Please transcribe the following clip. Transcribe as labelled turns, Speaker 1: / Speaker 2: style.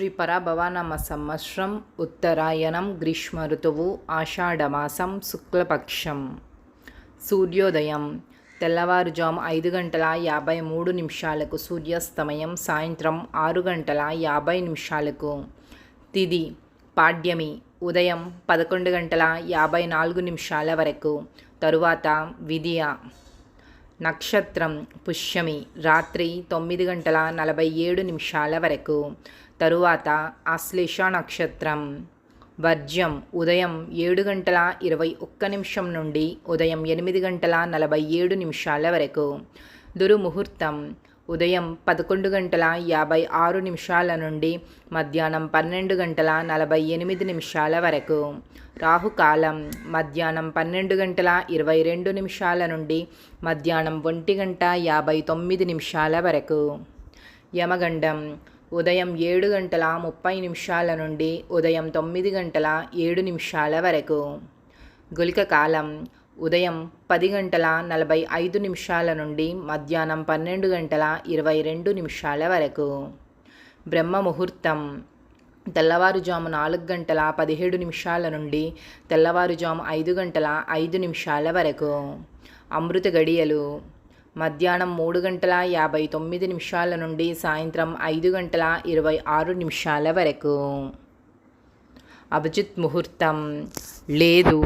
Speaker 1: శ్రీ పరాభవనామ సంవత్సరం ఉత్తరాయణం గ్రీష్మ ఋతువు ఆషాఢమాసం శుక్లపక్షం. సూర్యోదయం తెల్లవారుజాము 5:53 సూర్యాస్తమయం సాయంత్రం 6:50 తిథి పాడ్యమి ఉదయం 11:54 వరకు. తరువాత విదియ. నక్షత్రం పుష్యమి రాత్రి 9:47 వరకు. తరువాత ఆశ్లేష నక్షత్రం. వర్జ్యం ఉదయం 7:21 నుండి ఉదయం 8:47 వరకు. దుర్ముహూర్తం ఉదయం 11:56 నుండి మధ్యాహ్నం 12:48 వరకు. రాహుకాలం మధ్యాహ్నం 12:22 నుండి మధ్యాహ్నం 1:59 వరకు. యమగండం ఉదయం 7:30 నుండి ఉదయం 9:07 వరకు. గుళిక కాలం ఉదయం 10:45 నుండి మధ్యాహ్నం 12:22 వరకు. బ్రహ్మ ముహూర్తం తెల్లవారుజాము 4:17 నుండి తెల్లవారుజాము 5:05 వరకు. అమృత గడియలు మధ్యాహ్నం 3:59 నుండి సాయంత్రం 5:26 వరకు. అభిజిత్ ముహూర్తం లేదు.